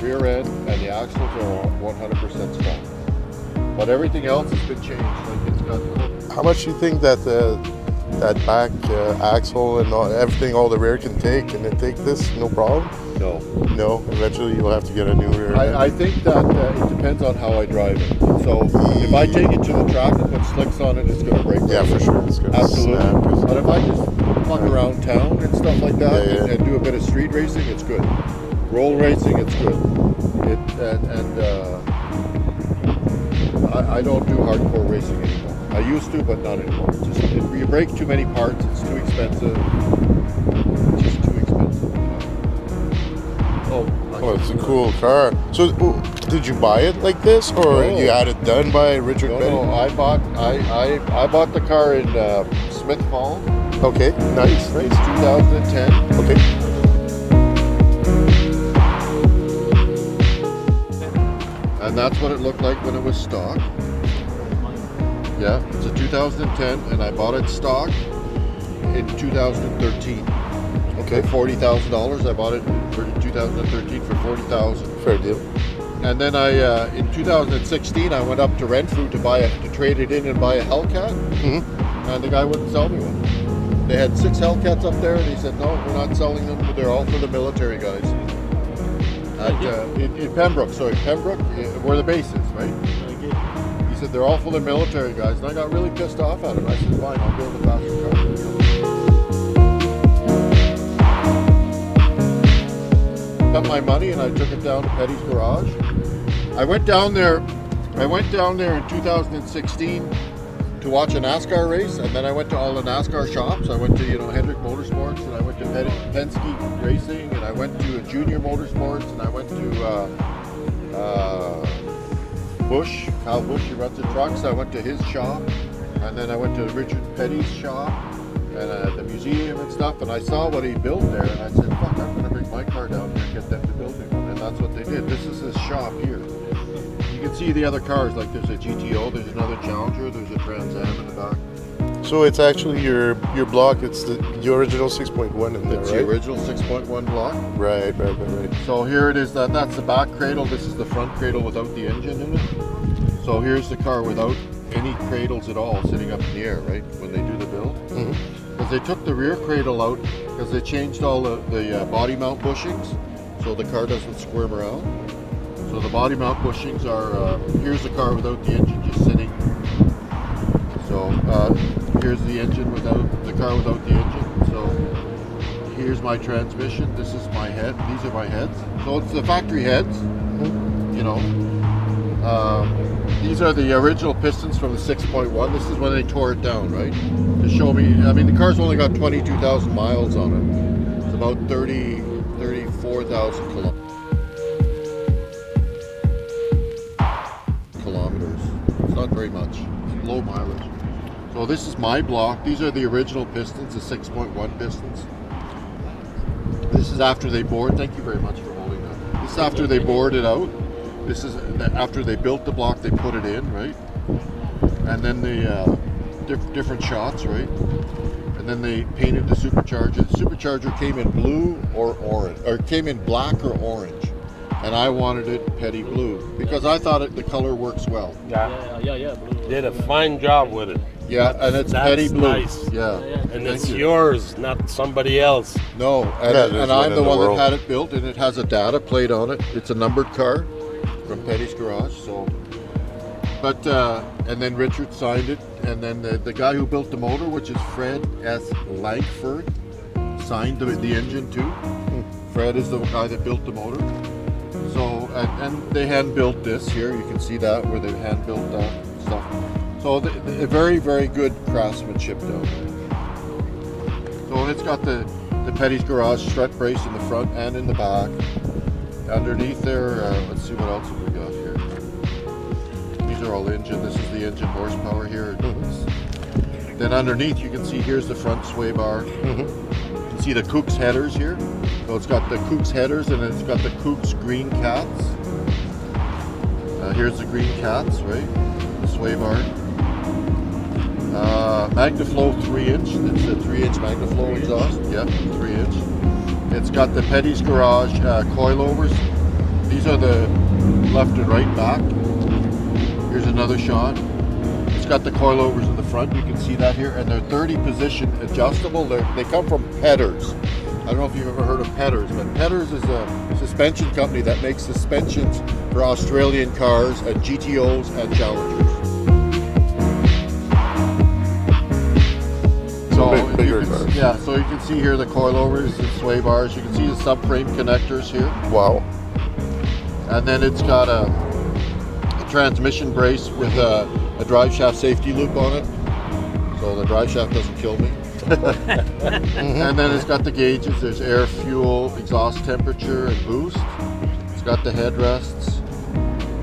rear end and the axles are 100% stock. But everything else has been changed. Like it's got. How much do you think that that back axle and everything, all the rear can take? Can it take this? No problem? No. No? Eventually you'll have to get a new rear end. I think that it depends on how I drive it. So if I take it to the track and put slicks on it, it's going to break. Yeah, for sure. It's gonna Absolutely. snap. But if I just fuck around town and stuff like that and do a bit of street racing, it's good. Roll racing, it's good. I don't do hardcore racing anymore. I used to, but not anymore. Just if you break too many parts, it's too expensive. It's just too expensive. Oh, it's a cool car. So, did you buy it like this, or you had it done by Richard Petty? No, I bought the car in Smith Falls. Okay, nice. It's 2010. Okay. And that's what it looked like when it was stock. Yeah, it's a 2010, and I bought it stock in 2013. Okay, $40,000. I bought it for 2013 for $40,000. Fair deal. And then in 2016, I went up to Renfrew to trade it in and buy a Hellcat. Mm-hmm. And the guy wouldn't sell me one. They had 6 Hellcats up there, and he said, "No, we're not selling them. They're all for the military guys." In Pembroke, where the base is, right? He said they're all for the military guys, and I got really pissed off at him. I said, "Fine, I'll build a faster car." Got my money, and I took it down to Petty's Garage. I went down there in 2016 to watch a NASCAR race, and then I went to all the NASCAR shops. I went to Hendrick Motorsports, and I went to Penske Racing, and I went to Junior Motorsports, and I went to Bush, Kyle Bush. He runs the trucks. I went to his shop, and then I went to Richard Petty's shop and the museum and stuff. And I saw what he built there, and I said, "Fuck, I'm going to bring my car down here and get them to build me one." And that's what they did. This is his shop here. You can see the other cars, like there's a GTO, there's another Challenger, there's a Trans Am in the back. So it's actually your block. It's the original 6.1 in there, It's right? the original 6.1 block. Right. So here it is. That's the back cradle. This is the front cradle without the engine in it. So here's the car without any cradles at all, sitting up in the air, right? When they do the build. Because they took the rear cradle out because they changed all the body mount bushings, so the car doesn't squirm around. So the body mount bushings are, here's the car without the engine just sitting. So here's the engine the car without the engine. So here's my transmission. This is my head. These are my heads. So it's the factory heads, you know. These are the original pistons from the 6.1. This is when they tore it down, right? To show me, I mean, the car's only got 22,000 miles on it. It's about 34,000 kilometers. It's not very much. It's low mileage. So this is my block. These are the original pistons, the 6.1 pistons. This is after they bored. Thank you very much for holding that. This is after they bored it out. This is after they built the block, they put it in, right? And then they different shots, right? And then they painted the supercharger. The supercharger came in blue or orange, or came in black or orange. And I wanted it Petty blue because I thought the color works well. Yeah. Blue. Did a fine job with it. Yeah, and it's That's Petty blue. nice. Yeah. And it's yours, not somebody else. No, there's and one I'm in the the one world. that had it built, and it has a data plate on it. It's a numbered car from Petty's Garage. So, but and then Richard signed it, and then the guy who built the motor, which is Fred S. Langford, signed the engine too. Fred is the guy that built the motor. So, and they hand built this here. You can see that where they hand built that stuff. So, the very, very good craftsmanship down there. So, it's got the Petty's Garage strut brace in the front and in the back. Underneath there, let's see what else have we got here. These are all engine. This is the engine horsepower here. Then underneath, you can see here's the front sway bar. You can see the Kooks headers here. So it's got the Kooks headers, and it's got the Kooks green cats. Here's the green cats, right? The sway bar. MagnaFlow 3-inch. It's a 3-inch MagnaFlow exhaust. Yeah, 3-inch. It's got the Petty's Garage coilovers these are the left and right back. Here's another shot. It's got the coilovers in the front. You can see that here, and they're 30 position adjustable. They come from Pedders. I don't know if you've ever heard of Pedders, but Pedders is a suspension company that makes suspensions for Australian cars and GTOs and Challengers. So Bigger cars. yeah, so you can see here the coilovers and sway bars. You can see the subframe connectors here. Wow. And then it's got a transmission brace with a drive shaft safety loop on it, so the drive shaft doesn't kill me. And then it's got the gauges. There's air, fuel, exhaust temperature, and boost. It's got the headrests.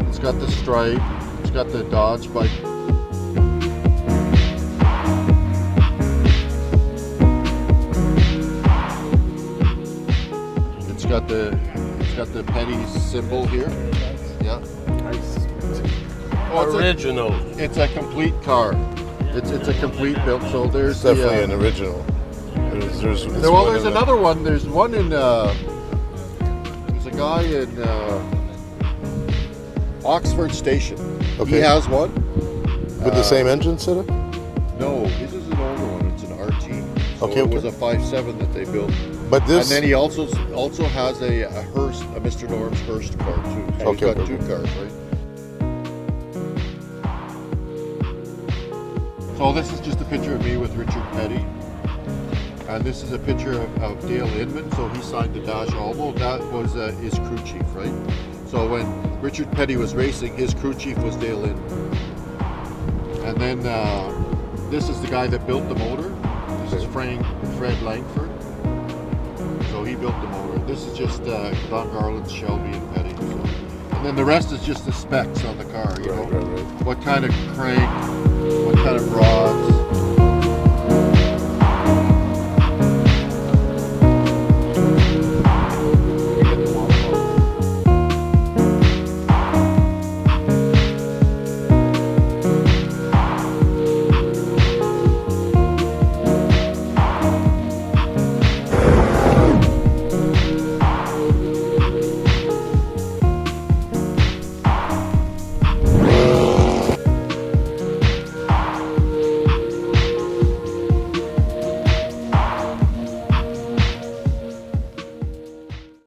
It's got the stripe. It's got the Dodge bike. It's got the Petty symbol here. Yeah. Oh, Original. It's a complete car. It's a complete build. So there's It's definitely an original. There's another one. There's one in. There's a guy in Oxford Station. Okay. He has one with the same engine setup. No, this is an older one. It's an RT. So Okay, it was okay. a 5.7 that they built. But this. And then he also has a Hearst, a Mr. Norm's Hearst car too. So Okay, he's got okay. two cars, right? So this is just a picture of me with Richard Petty. And this is a picture of Dale Inman. So he signed the Dash Almo. That was his crew chief, right? So when Richard Petty was racing, his crew chief was Dale Inman. And then this is the guy that built the motor. This is Fred Langford. So he built the motor. This is just Don Garland, Shelby, and Petty. So. And then the rest is just the specs on the car, you know. Right. What kind of crank, what kind of rods.